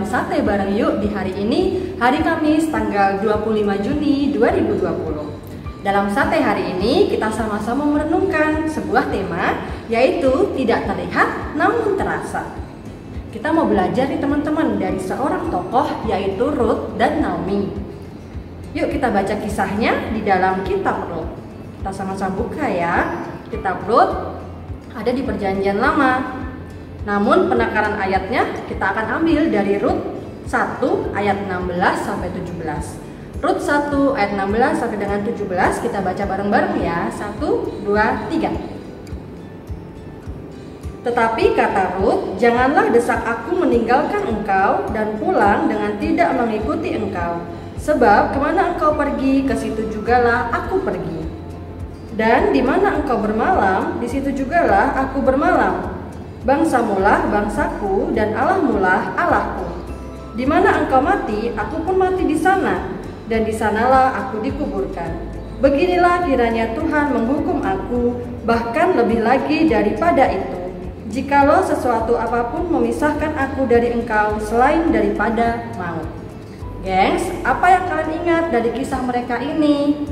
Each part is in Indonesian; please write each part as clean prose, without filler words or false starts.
santai bareng yuk di hari ini, hari Kamis tanggal 25 Juni 2020. Dalam santai hari ini kita sama-sama merenungkan sebuah tema, yaitu tidak terlihat namun terasa. Kita mau belajar nih teman-teman dari seorang tokoh, yaitu Ruth dan Naomi. Yuk kita baca kisahnya di dalam kitab Ruth. Kita sama-sama buka ya. Kitab Ruth ada di Perjanjian Lama. Namun penakaran ayatnya kita akan ambil dari Ruth 1 ayat 16 sampai 17. Ruth 1 ayat 16 sampai dengan 17 kita baca bareng-bareng ya. 1, 2, 3. Tetapi kata Ruth, janganlah desak aku meninggalkan engkau dan pulang dengan tidak mengikuti engkau. Sebab kemana engkau pergi, ke situ jugalah aku pergi. Dan di mana engkau bermalam, di situ jugalah aku bermalam. Bangsamulah bangsaku dan Allahmulah Allahku. Di mana engkau mati, aku pun mati di sana, dan di sanalah aku dikuburkan. Beginilah kiranya Tuhan menghukum aku, bahkan lebih lagi daripada itu. Jikalau sesuatu apapun memisahkan aku dari engkau selain daripada maut. Gengs, apa yang kalian ingat dari kisah mereka ini?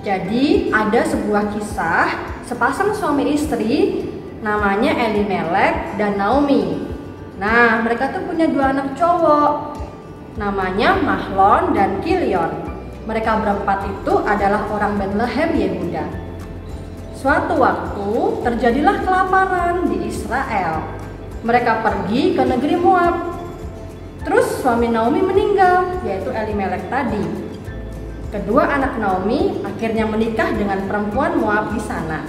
Jadi ada sebuah kisah sepasang suami istri namanya Elimelek dan Naomi. Nah, mereka tuh punya dua anak cowok namanya Mahlon dan Kilion. Mereka berempat itu adalah orang Bethlehem Yehuda. Suatu waktu terjadilah kelaparan di Israel. Mereka pergi ke negeri Moab. Terus suami Naomi meninggal, yaitu Elimelek tadi. Kedua anak Naomi akhirnya menikah dengan perempuan Moab di sana.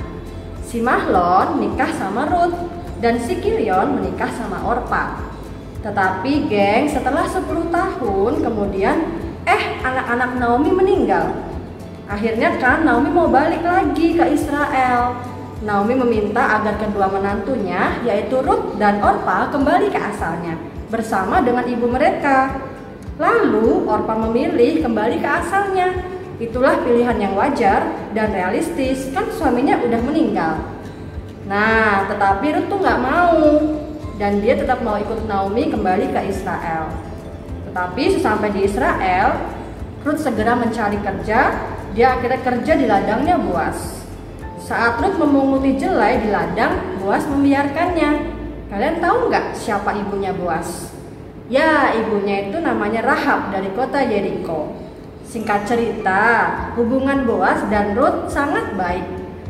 Si Mahlon nikah sama Ruth dan si Kilion menikah sama Orpa. Tetapi geng, setelah 10 tahun kemudian anak-anak Naomi meninggal. Akhirnya kan Naomi mau balik lagi ke Israel. Naomi meminta agar kedua menantunya, yaitu Ruth dan Orpa, kembali ke asalnya bersama dengan ibu mereka. Lalu Orpa memilih kembali ke asalnya. Itulah pilihan yang wajar dan realistis, kan suaminya udah meninggal. Nah, tetapi Ruth tuh nggak mau, dan dia tetap mau ikut Naomi kembali ke Israel. Tetapi sesampai di Israel, Ruth segera mencari kerja. Dia akhirnya kerja di ladangnya Boas. Saat Ruth memunguti jelai di ladang, Boas membiarkannya. Kalian tahu nggak siapa ibunya Boas? Ya, ibunya itu namanya Rahab dari kota Yeriko. Singkat cerita, hubungan Boas dan Ruth sangat baik.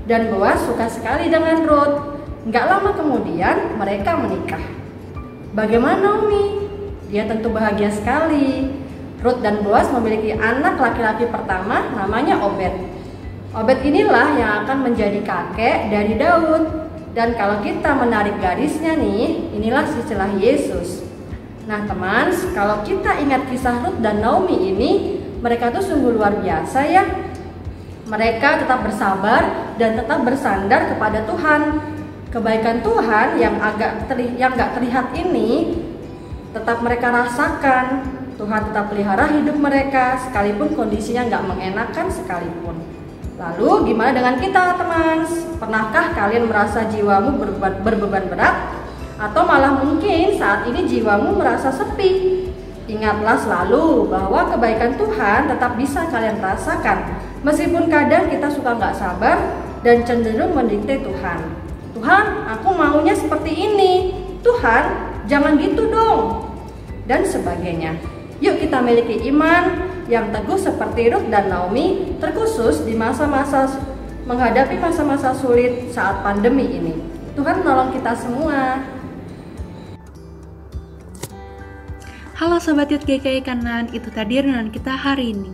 Dan Boas suka sekali dengan Ruth. Nggak lama kemudian mereka menikah. Bagaimana Naomi? Dia tentu bahagia sekali. Ruth dan Boas memiliki anak laki-laki pertama namanya Obed. Obed inilah yang akan menjadi kakek dari Daud. Dan kalau kita menarik garisnya nih, inilah silsilah Yesus. Nah teman, kalau kita ingat kisah Ruth dan Naomi ini, mereka tuh sungguh luar biasa ya. Mereka tetap bersabar dan tetap bersandar kepada Tuhan. Kebaikan Tuhan yang nggak terlihat ini tetap mereka rasakan. Tuhan tetap pelihara hidup mereka sekalipun kondisinya nggak mengenakan sekalipun. Lalu gimana dengan kita teman? Pernahkah kalian merasa jiwamu berbeban berat? Atau malah mungkin saat ini jiwamu merasa sepi? Ingatlah selalu bahwa kebaikan Tuhan tetap bisa kalian rasakan. Meskipun kadang kita suka nggak sabar dan cenderung mendikte Tuhan. Tuhan, aku maunya seperti ini. Tuhan, jangan gitu dong. Dan sebagainya. Yuk kita miliki iman yang teguh seperti Ruth dan Naomi, terkhusus di masa-masa menghadapi masa-masa sulit saat pandemi ini. Tuhan menolong kita semua. Halo Sobat Yud GKI Kanan, itu tadi renungan kita hari ini.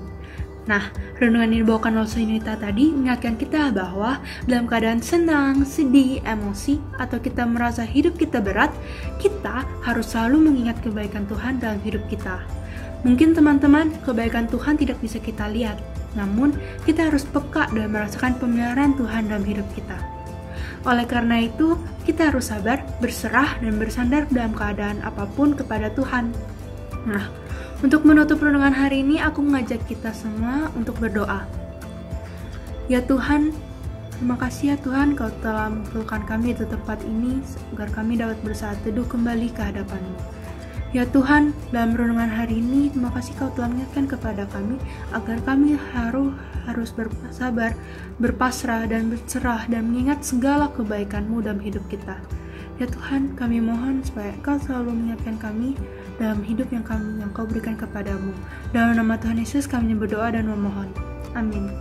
Nah, renungan yang dibawakan oleh Yunita tadi mengingatkan kita bahwa dalam keadaan senang, sedih, emosi, atau kita merasa hidup kita berat, kita harus selalu mengingat kebaikan Tuhan dalam hidup kita. Mungkin teman-teman, kebaikan Tuhan tidak bisa kita lihat, namun kita harus peka dan merasakan pemeliharaan Tuhan dalam hidup kita. Oleh karena itu, kita harus sabar, berserah, dan bersandar dalam keadaan apapun kepada Tuhan. Nah, untuk menutup renungan hari ini, aku mengajak kita semua untuk berdoa. Ya Tuhan, terima kasih ya Tuhan, Kau telah mengumpulkan kami di tempat ini, agar kami dapat bersaat teduh kembali ke hadapan-Mu. Ya Tuhan, dalam renungan hari ini, terima kasih Kau telah mengingatkan kepada kami agar kami harus bersabar, berpasrah, dan berserah, dan mengingat segala kebaikan-Mu dalam hidup kita. Ya Tuhan, kami mohon supaya Kau selalu mengingatkan kami dalam hidup yang Kau berikan kepadamu. Dalam nama Tuhan Yesus kami berdoa dan memohon. Amin.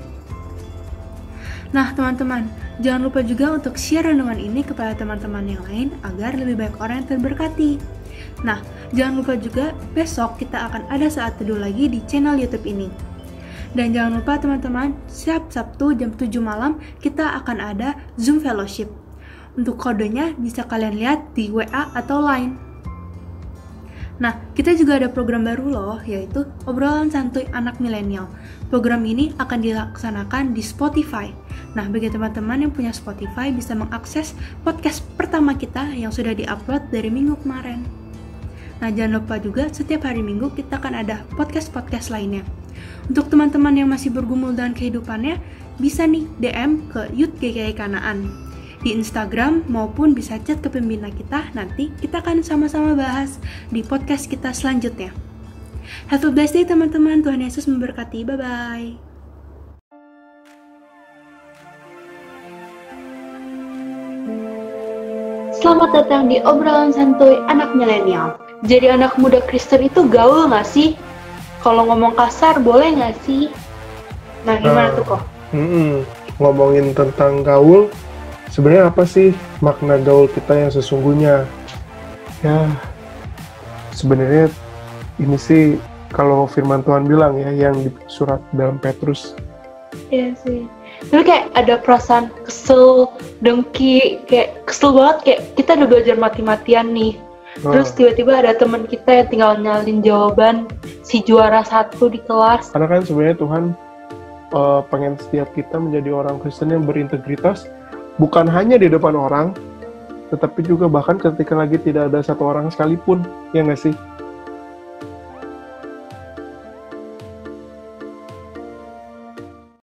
Nah teman-teman, jangan lupa juga untuk share renungan ini kepada teman-teman yang lain agar lebih banyak orang yang terberkati. Nah, jangan lupa juga besok kita akan ada saat teduh lagi di channel YouTube ini. Dan jangan lupa teman-teman, setiap Sabtu jam 7 malam kita akan ada Zoom Fellowship. Untuk kodenya bisa kalian lihat di WA atau Line. Nah, kita juga ada program baru loh, yaitu Obrolan Santuy Anak Milenial. Program ini akan dilaksanakan di Spotify. Nah, bagi teman-teman yang punya Spotify bisa mengakses podcast pertama kita yang sudah diupload dari minggu kemarin. Nah, jangan lupa juga setiap hari Minggu kita akan ada podcast-podcast lainnya. Untuk teman-teman yang masih bergumul dengan kehidupannya, bisa nih DM ke Youth GKI Kanaan. Di Instagram maupun bisa chat ke pembina kita, nanti kita akan sama-sama bahas di podcast kita selanjutnya. Have a blessed day teman-teman, Tuhan Yesus memberkati, bye-bye. Selamat datang di Obrolan Santuy Anak Milenial. Jadi anak muda Kristen itu gaul nggak sih? Kalau ngomong kasar boleh nggak sih? Nah gimana tuh kok? Ngomongin tentang gaul, sebenarnya apa sih makna gaul kita yang sesungguhnya? Ya, sebenarnya ini sih kalau firman Tuhan bilang ya, yang di surat dalam Petrus. Iya sih. Tapi kayak ada perasaan kesel, dengki, kayak kesel banget, kayak kita udah belajar mati-matian nih. Terus tiba-tiba ada teman kita yang tinggal nyalin jawaban si juara 1 di kelas. Karena kan sebenarnya Tuhan pengen setiap kita menjadi orang Kristen yang berintegritas, bukan hanya di depan orang, tetapi juga bahkan ketika lagi tidak ada satu orang sekalipun, ya nggak sih?